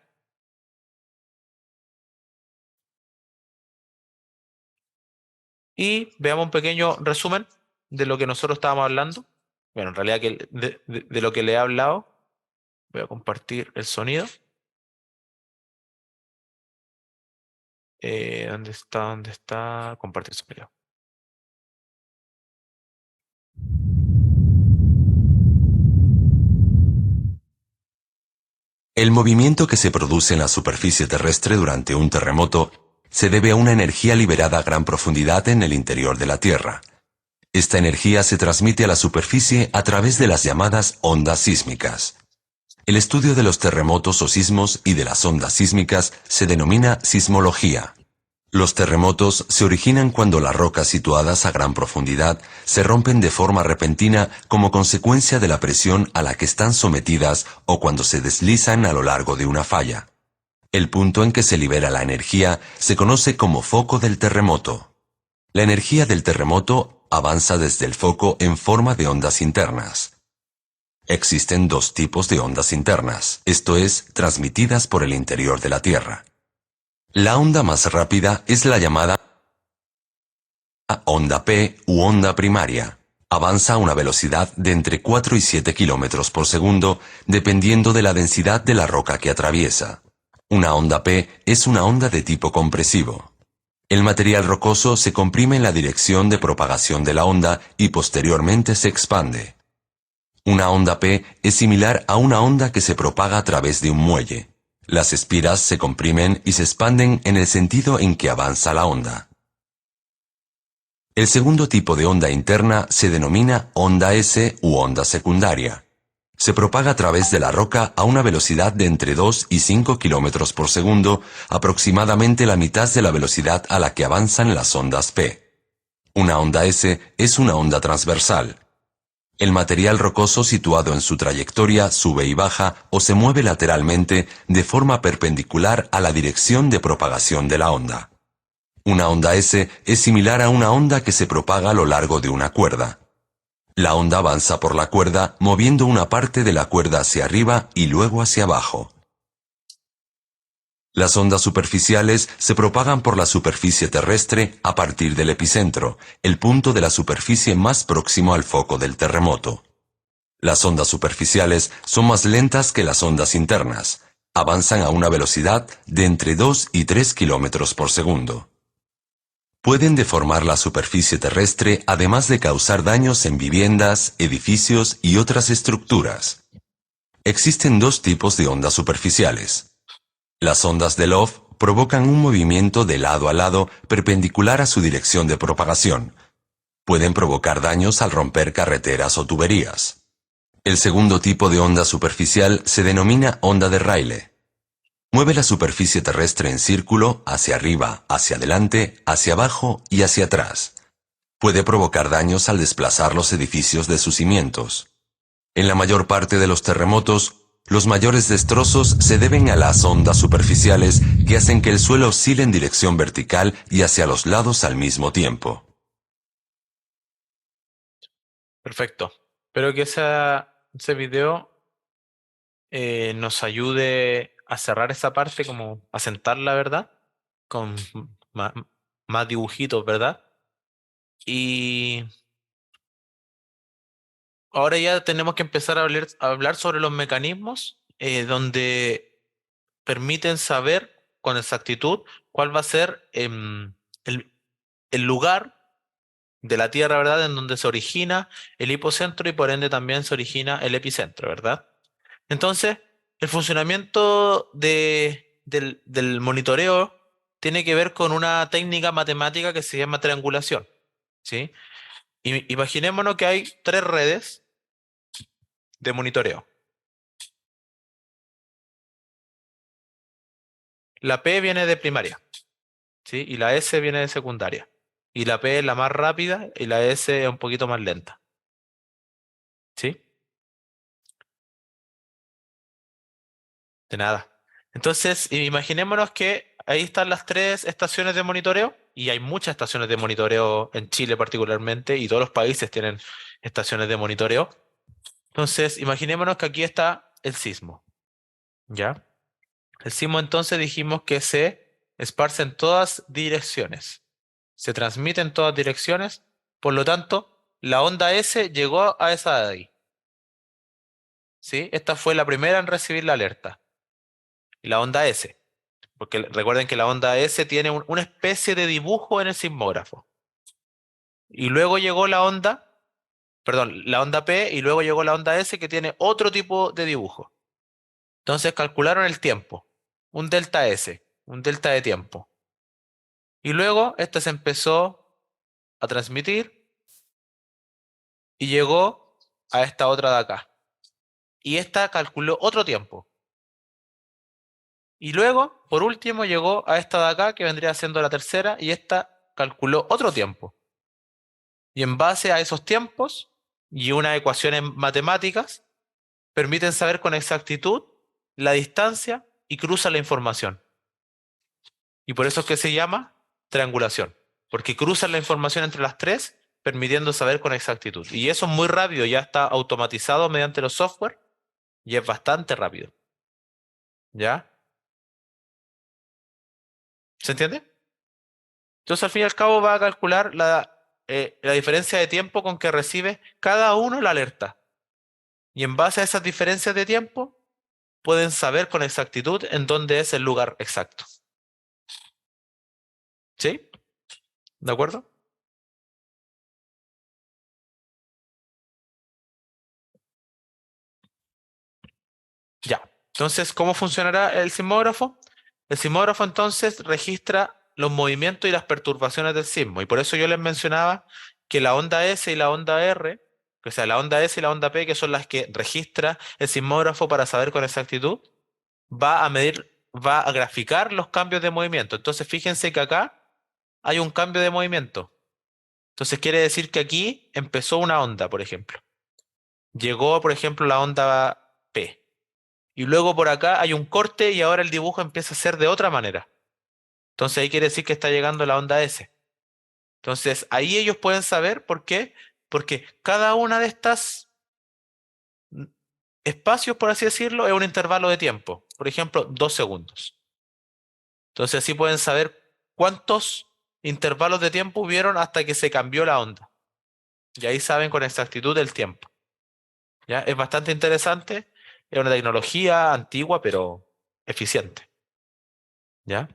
Y veamos un pequeño resumen de lo que nosotros estábamos hablando. Bueno, en realidad de lo que le he hablado. Voy a compartir el sonido. ¿Dónde está? ¿Dónde está? Compartir sonido. El movimiento que se produce en la superficie terrestre durante un terremoto se debe a una energía liberada a gran profundidad en el interior de la Tierra. Esta energía se transmite a la superficie a través de las llamadas ondas sísmicas. El estudio de los terremotos o sismos y de las ondas sísmicas se denomina sismología. Los terremotos se originan cuando las rocas situadas a gran profundidad se rompen de forma repentina como consecuencia de la presión a la que están sometidas o cuando se deslizan a lo largo de una falla. El punto en que se libera la energía se conoce como foco del terremoto. La energía del terremoto avanza desde el foco en forma de ondas internas. Existen dos tipos de ondas internas, esto es, transmitidas por el interior de la Tierra. La onda más rápida es la llamada onda P u onda primaria. Avanza a una velocidad de entre 4 y 7 kilómetros por segundo, dependiendo de la densidad de la roca que atraviesa. Una onda P es una onda de tipo compresivo. El material rocoso se comprime en la dirección de propagación de la onda y posteriormente se expande. Una onda P es similar a una onda que se propaga a través de un muelle. Las espiras se comprimen y se expanden en el sentido en que avanza la onda. El segundo tipo de onda interna se denomina onda S u onda secundaria. Se propaga a través de la roca a una velocidad de entre 2 y 5 kilómetros por segundo, aproximadamente la mitad de la velocidad a la que avanzan las ondas P. Una onda S es una onda transversal. El material rocoso situado en su trayectoria sube y baja o se mueve lateralmente de forma perpendicular a la dirección de propagación de la onda. Una onda S es similar a una onda que se propaga a lo largo de una cuerda. La onda avanza por la cuerda moviendo una parte de la cuerda hacia arriba y luego hacia abajo. Las ondas superficiales se propagan por la superficie terrestre a partir del epicentro, el punto de la superficie más próximo al foco del terremoto. Las ondas superficiales son más lentas que las ondas internas. Avanzan a una velocidad de entre 2 y 3 kilómetros por segundo. Pueden deformar la superficie terrestre además de causar daños en viviendas, edificios y otras estructuras. Existen dos tipos de ondas superficiales. Las ondas de Love provocan un movimiento de lado a lado perpendicular a su dirección de propagación. Pueden provocar daños al romper carreteras o tuberías. El segundo tipo de onda superficial se denomina onda de Rayleigh. Mueve la superficie terrestre en círculo, hacia arriba, hacia adelante, hacia abajo y hacia atrás. Puede provocar daños al desplazar los edificios de sus cimientos. En la mayor parte de los terremotos, los mayores destrozos se deben a las ondas superficiales que hacen que el suelo oscile en dirección vertical y hacia los lados al mismo tiempo. Perfecto. Espero que ese video nos ayude a cerrar esa parte, como a sentarla, ¿verdad? Con ma- más dibujitos, ¿verdad? Y ahora ya tenemos que empezar a hablar sobre los mecanismos donde permiten saber con exactitud cuál va a ser el, el lugar de la Tierra, ¿verdad? En donde se origina el hipocentro y por ende también se origina el epicentro, ¿verdad? Entonces, el funcionamiento del monitoreo tiene que ver con una técnica matemática que se llama triangulación, ¿sí? Imaginémonos que hay tres redes de monitoreo. La P viene de primaria, ¿sí? Y la S viene de secundaria. Y la P es la más rápida y la S es un poquito más lenta, ¿sí? De nada. Entonces, imaginémonos que ahí están las tres estaciones de monitoreo, y hay muchas estaciones de monitoreo en Chile particularmente, y todos los países tienen estaciones de monitoreo. Entonces, imaginémonos que aquí está el sismo, ¿ya? El sismo entonces dijimos que se esparce en todas direcciones, se transmite en todas direcciones, por lo tanto, la onda S llegó a esa de ahí, ¿sí? Esta fue la primera en recibir la alerta, la onda S. Porque recuerden que la onda S tiene una especie de dibujo en el sismógrafo. Y luego llegó la onda P, y luego llegó la onda S que tiene otro tipo de dibujo. Entonces calcularon el tiempo, un delta S, un delta de tiempo. Y luego este se empezó a transmitir y llegó a esta otra de acá. Y esta calculó otro tiempo. Y luego, por último, llegó a esta de acá que vendría siendo la tercera, y esta calculó otro tiempo. Y en base a esos tiempos y unas ecuaciones matemáticas, permiten saber con exactitud la distancia y cruzan la información. Y por eso es que se llama triangulación, porque cruzan la información entre las tres, permitiendo saber con exactitud. Y eso es muy rápido, ya está automatizado mediante los software y es bastante rápido. ¿Ya? ¿Se entiende? Entonces, al fin y al cabo, va a calcular la diferencia de tiempo con que recibe cada uno la alerta. Y en base a esas diferencias de tiempo, pueden saber con exactitud en dónde es el lugar exacto. ¿Sí? ¿De acuerdo? Ya. Entonces, ¿cómo funcionará el sismógrafo? El sismógrafo entonces registra los movimientos y las perturbaciones del sismo. Y por eso yo les mencionaba que la onda S y la onda R, o sea, la onda S y la onda P, que son las que registra el sismógrafo para saber con exactitud, va a medir, va a graficar los cambios de movimiento. Entonces, fíjense que acá hay un cambio de movimiento. Entonces, quiere decir que aquí empezó una onda, por ejemplo. Llegó, por ejemplo, la onda P. Y luego por acá hay un corte y ahora el dibujo empieza a ser de otra manera. Entonces ahí quiere decir que está llegando la onda S. Entonces ahí ellos pueden saber por qué. Porque cada una de estas espacios, por así decirlo, es un intervalo de tiempo. Por ejemplo, 2 segundos. Entonces así pueden saber cuántos intervalos de tiempo hubieron hasta que se cambió la onda. Y ahí saben con exactitud el tiempo. ¿Ya? Es bastante interesante. Es una tecnología antigua, pero eficiente. ¿Ya?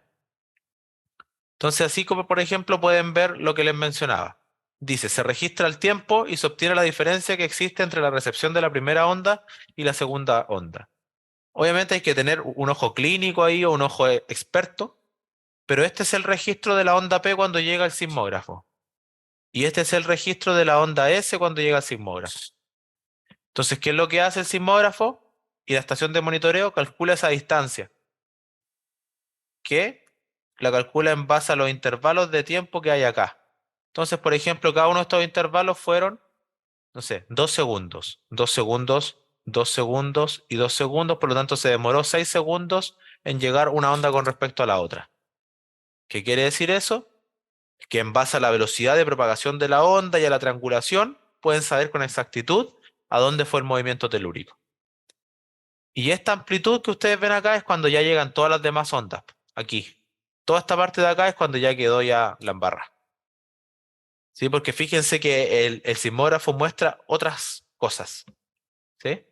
Entonces, así como por ejemplo pueden ver lo que les mencionaba. Dice, se registra el tiempo y se obtiene la diferencia que existe entre la recepción de la primera onda y la segunda onda. Obviamente hay que tener un ojo clínico ahí o un ojo experto, pero este es el registro de la onda P cuando llega al sismógrafo. Y este es el registro de la onda S cuando llega al sismógrafo. Entonces, ¿qué es lo que hace el sismógrafo? Y la estación de monitoreo calcula esa distancia, que la calcula en base a los intervalos de tiempo que hay acá. Entonces, por ejemplo, cada uno de estos intervalos fueron, no sé, 2 segundos, 2 segundos, 2 segundos y 2 segundos, por lo tanto se demoró 6 segundos en llegar una onda con respecto a la otra. ¿Qué quiere decir eso? Que en base a la velocidad de propagación de la onda y a la triangulación, pueden saber con exactitud a dónde fue el movimiento telúrico. Y esta amplitud que ustedes ven acá es cuando ya llegan todas las demás ondas, aquí. Toda esta parte de acá es cuando ya quedó ya la embarra. ¿Sí? Porque fíjense que el sismógrafo muestra otras cosas. ¿Sí?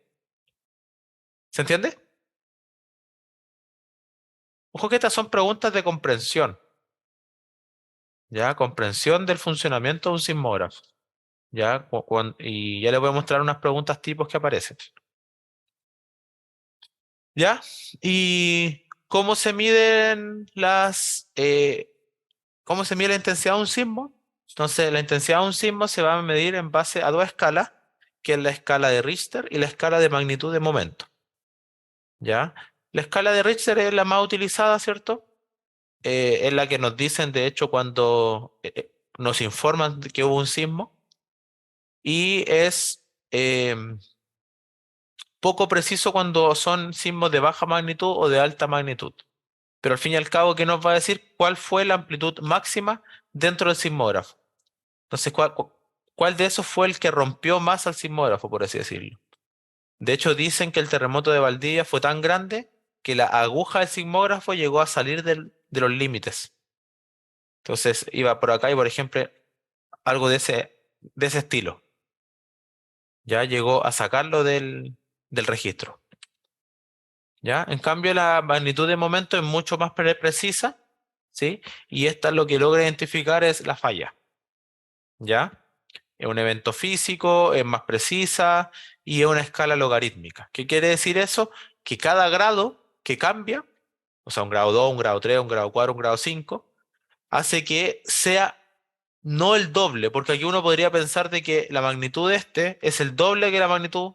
¿Se entiende? Ojo que estas son preguntas de comprensión. ¿Ya? Comprensión del funcionamiento de un sismógrafo. ¿Ya? Y ya les voy a mostrar unas preguntas tipos que aparecen. ¿Ya? ¿Y cómo se miden cómo se mide la intensidad de un sismo? Entonces, la intensidad de un sismo se va a medir en base a dos escalas, que es la escala de Richter y la escala de magnitud de momento. ¿Ya? La escala de Richter es la más utilizada, ¿cierto? Es la que nos dicen, de hecho, cuando nos informan de que hubo un sismo. Y es poco preciso cuando son sismos de baja magnitud o de alta magnitud. Pero al fin y al cabo, ¿qué nos va a decir cuál fue la amplitud máxima dentro del sismógrafo? Entonces, ¿cuál de esos fue el que rompió más al sismógrafo, por así decirlo? De hecho, dicen que el terremoto de Valdivia fue tan grande que la aguja del sismógrafo llegó a salir de los límites. Entonces, iba por acá y, por ejemplo, algo de ese estilo. Ya llegó a sacarlo del registro. ¿Ya? En cambio, la magnitud de momento es mucho más precisa, ¿sí? Y esta lo que logra identificar es la falla. ¿Ya? Es un evento físico, es más precisa y es una escala logarítmica. ¿Qué quiere decir eso? Que cada grado que cambia, o sea, un grado 2, un grado 3, un grado 4, un grado 5, hace que sea no el doble, porque aquí uno podría pensar de que la magnitud de este es el doble que la magnitud,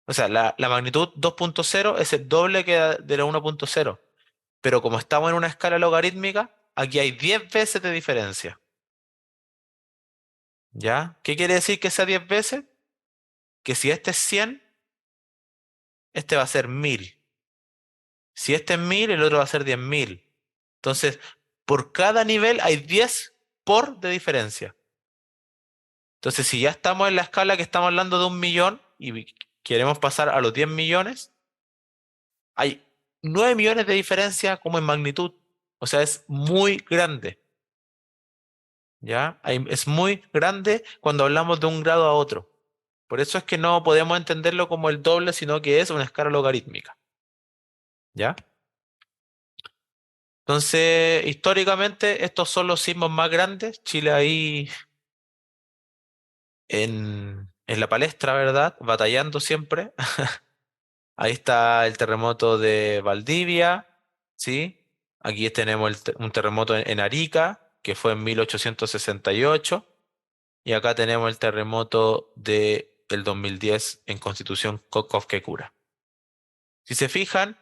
o sea, la magnitud 2.0 es el doble que de la 1.0, pero como estamos en una escala logarítmica, aquí hay 10 veces de diferencia. ¿Ya? ¿Qué quiere decir que sea 10 veces? Que si este es 100, este va a ser 1000. Si este es 1000, el otro va a ser 10.000. Entonces, por cada nivel hay 10 por de diferencia. Entonces, si ya estamos en la escala que estamos hablando de 1 millón y queremos pasar a los 10 millones, hay 9 millones de diferencia como en magnitud. O sea, es muy grande. ¿ya? Es muy grande cuando hablamos de un grado a otro. Por eso es que no podemos entenderlo como el doble, sino que es una escala logarítmica, ¿ya? Entonces, históricamente, estos son los sismos más grandes. Chile ahí en la palestra, ¿verdad? Batallando siempre. Ahí está el terremoto de Valdivia, ¿sí? Aquí tenemos un terremoto en Arica, que fue en 1868. Y acá tenemos el terremoto del 2010 en Constitución Cocofquecura. Si se fijan,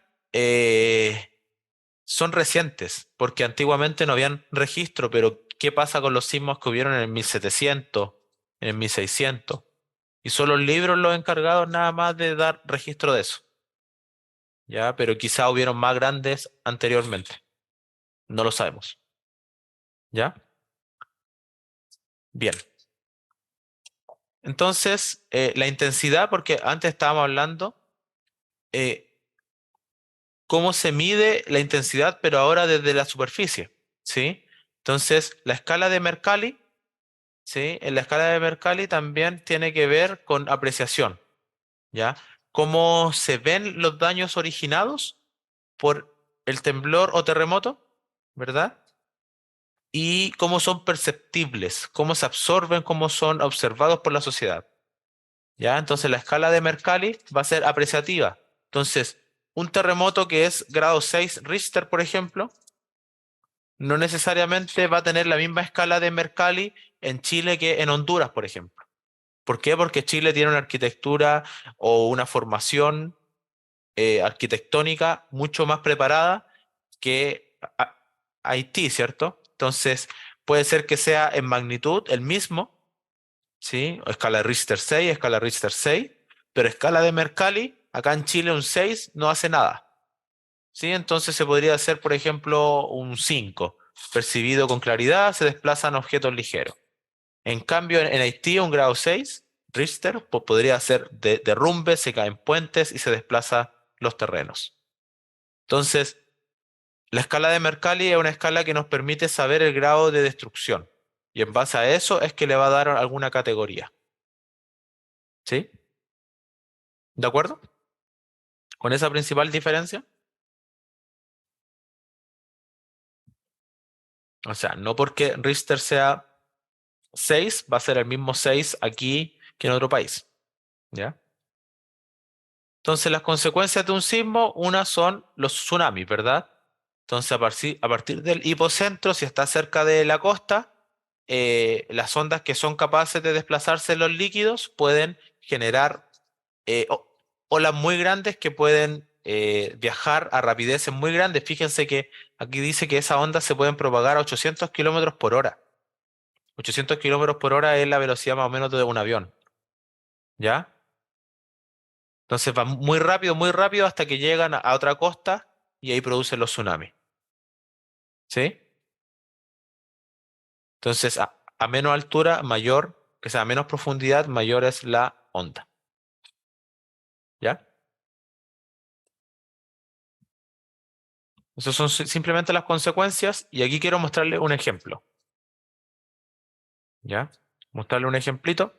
son recientes, porque antiguamente no habían registro, pero ¿qué pasa con los sismos que hubieron en el 1700, en el 1600? Y son los libros los encargados nada más de dar registro de eso, ¿ya? Pero quizá hubieron más grandes anteriormente, no lo sabemos, ¿ya? Bien. Entonces, la intensidad, porque antes estábamos hablando, eh, cómo se mide la intensidad, pero ahora desde la superficie, ¿sí? Entonces, la escala de Mercalli, ¿sí? En la escala de Mercalli también tiene que ver con apreciación, ¿ya? Cómo se ven los daños originados por el temblor o terremoto, ¿verdad? Y cómo son perceptibles, cómo se absorben, cómo son observados por la sociedad. ¿Ya? Entonces la escala de Mercalli va a ser apreciativa. Entonces, un terremoto que es grado 6 Richter, por ejemplo, no necesariamente va a tener la misma escala de Mercalli en Chile que en Honduras, por ejemplo. ¿Por qué? Porque Chile tiene una arquitectura o una formación arquitectónica mucho más preparada que Haití, ¿cierto? Entonces, puede ser que sea en magnitud el mismo, ¿sí? O escala de Richter 6, escala de Richter 6, pero escala de Mercalli, acá en Chile un 6 no hace nada, ¿sí? Entonces se podría hacer, por ejemplo, un 5, percibido con claridad, se desplazan objetos ligeros. En cambio, en Haití, un grado 6, Richter, podría hacer derrumbe, se caen puentes y se desplaza los terrenos. Entonces, la escala de Mercalli es una escala que nos permite saber el grado de destrucción. Y en base a eso es que le va a dar alguna categoría. ¿Sí? ¿De acuerdo? Con esa principal diferencia. O sea, no porque Richter sea 6, va a ser el mismo 6 aquí que en otro país. ¿Ya? Entonces, las consecuencias de un sismo, una son los tsunamis, ¿verdad? Entonces, a partir del hipocentro, si está cerca de la costa, las ondas que son capaces de desplazarse en los líquidos pueden generar olas muy grandes que pueden viajar a rapideces muy grandes. Fíjense que aquí dice que esas ondas se pueden propagar a 800 kilómetros por hora. 800 kilómetros por hora es la velocidad más o menos de un avión, ¿ya? Entonces va muy rápido hasta que llegan a otra costa y ahí producen los tsunamis, ¿sí? Entonces a menos altura, mayor, que sea a menos profundidad, mayor es la onda, ¿ya? Esas son simplemente las consecuencias y aquí quiero mostrarle un ejemplo, ¿ya? Mostrarle un ejemplito.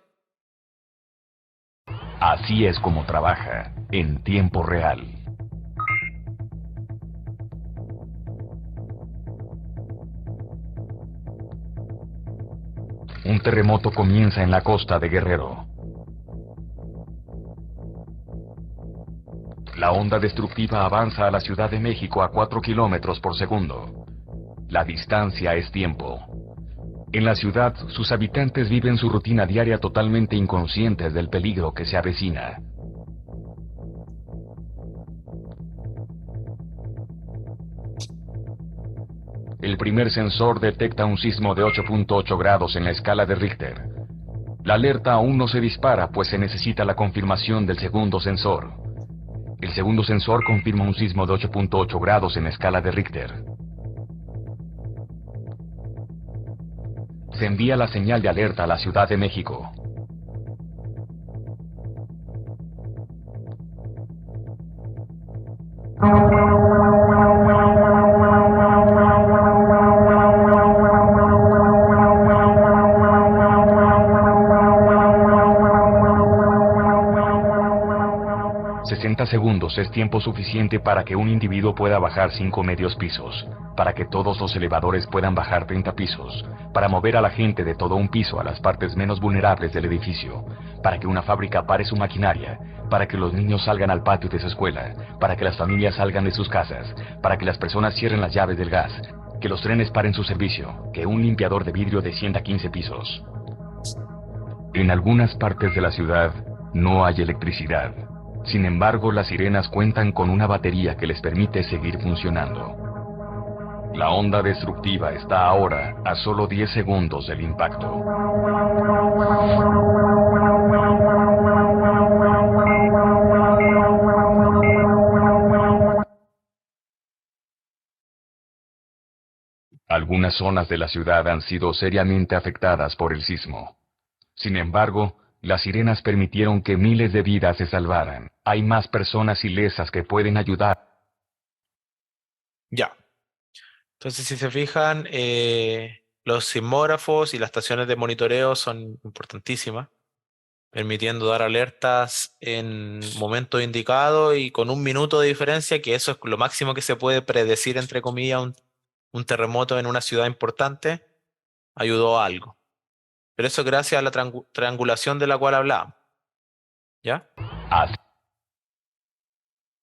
Así es como trabaja en tiempo real. Un terremoto comienza en la costa de Guerrero. La onda destructiva avanza a la Ciudad de México a 4 kilómetros por segundo. La distancia es tiempo. En la ciudad, sus habitantes viven su rutina diaria totalmente inconscientes del peligro que se avecina. El primer sensor detecta un sismo de 8.8 grados en la escala de Richter. La alerta aún no se dispara, pues se necesita la confirmación del segundo sensor. El segundo sensor confirma un sismo de 8.8 grados en la escala de Richter. Se envía la señal de alerta a la Ciudad de México. 60 segundos es tiempo suficiente para que un individuo pueda bajar 5 medios pisos, para que todos los elevadores puedan bajar 30 pisos, para mover a la gente de todo un piso a las partes menos vulnerables del edificio, para que una fábrica pare su maquinaria, para que los niños salgan al patio de su escuela, para que las familias salgan de sus casas, para que las personas cierren las llaves del gas, que los trenes paren su servicio, que un limpiador de vidrio descienda 15 pisos. En algunas partes de la ciudad no hay electricidad. Sin embargo, las sirenas cuentan con una batería que les permite seguir funcionando. La onda destructiva está ahora a solo 10 segundos del impacto. Algunas zonas de la ciudad han sido seriamente afectadas por el sismo. Sin embargo, las sirenas permitieron que miles de vidas se salvaran. Hay más personas ilesas que pueden ayudar. Ya. Entonces, si se fijan, los sismógrafos y las estaciones de monitoreo son importantísimas, permitiendo dar alertas en momentos indicados y con un minuto de diferencia, que eso es lo máximo que se puede predecir, entre comillas, un terremoto en una ciudad importante, ayudó a algo. Pero eso gracias a la triangulación de la cual hablábamos. ¿Ya? Así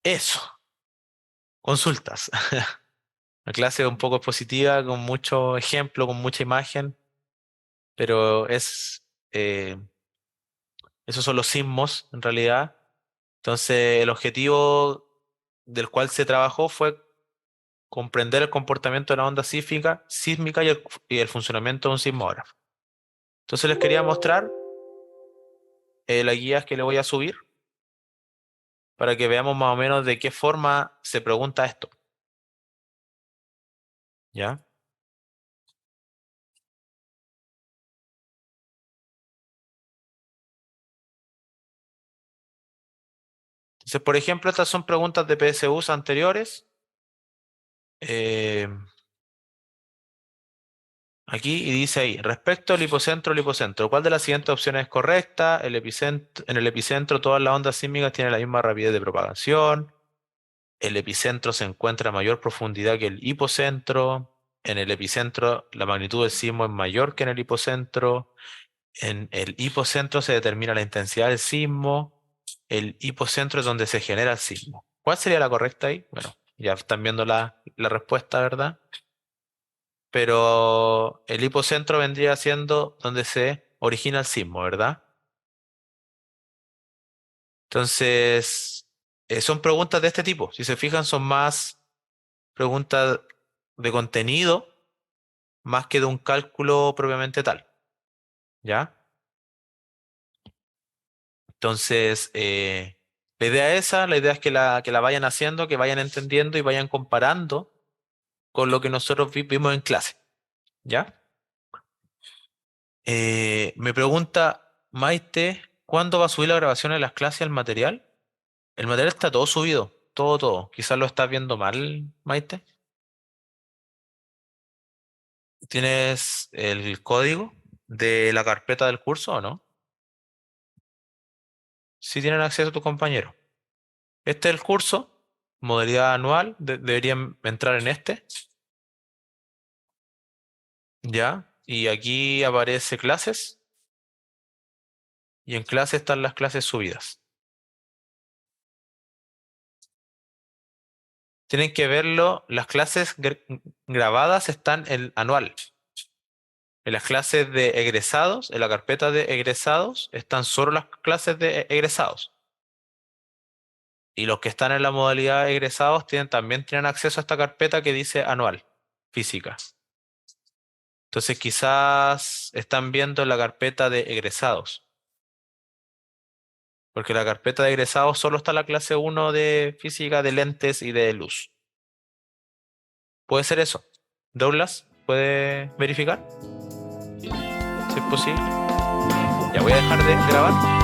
Eso. Consultas. La clase es un poco expositiva, con mucho ejemplo, con mucha imagen, pero esos son los sismos en realidad. Entonces, el objetivo del cual se trabajó fue comprender el comportamiento de la onda sísmica y el funcionamiento de un sismógrafo. Entonces, les quería mostrar las guías que le voy a subir para que veamos más o menos de qué forma se pregunta esto. ¿Ya? Entonces, por ejemplo, estas son preguntas de PSUs anteriores. Aquí y dice ahí, respecto al hipocentro, ¿cuál de las siguientes opciones es correcta? En el epicentro todas las ondas sísmicas tienen la misma rapidez de propagación. El epicentro se encuentra a mayor profundidad que el hipocentro. En el epicentro la magnitud del sismo es mayor que en el hipocentro. En el hipocentro se determina la intensidad del sismo. El hipocentro es donde se genera el sismo. ¿Cuál sería la correcta ahí? Bueno, ya están viendo la respuesta, ¿verdad? Pero el hipocentro vendría siendo donde se origina el sismo, ¿verdad? Entonces, son preguntas de este tipo. Si se fijan, son más preguntas de contenido, más que de un cálculo propiamente tal. ¿Ya? Entonces, la idea es esa, la idea es que la vayan haciendo, que vayan entendiendo y vayan comparando con lo que nosotros vimos en clase. ¿Ya? Me pregunta Maite, ¿cuándo va a subir la grabación de las clases al material? El material está todo subido, todo, todo. Quizás lo estás viendo mal, Maite. ¿Tienes el código de la carpeta del curso o no? Si tienen acceso a tu compañero. Este es el curso, modalidad anual, deberían entrar en este, ¿ya? Y aquí aparece clases, y en clases están las clases subidas. Tienen que verlo, las clases grabadas están en anual. En las clases de egresados, en la carpeta de egresados, están solo las clases de egresados. Y los que están en la modalidad de egresados también tienen acceso a esta carpeta que dice anual, física. Entonces quizás están viendo la carpeta de egresados. Porque en la carpeta de egresados solo está la clase 1 de física, de lentes y de luz. ¿Puede ser eso? Douglas, ¿puede verificar? Si es posible. Ya voy a dejar de grabar.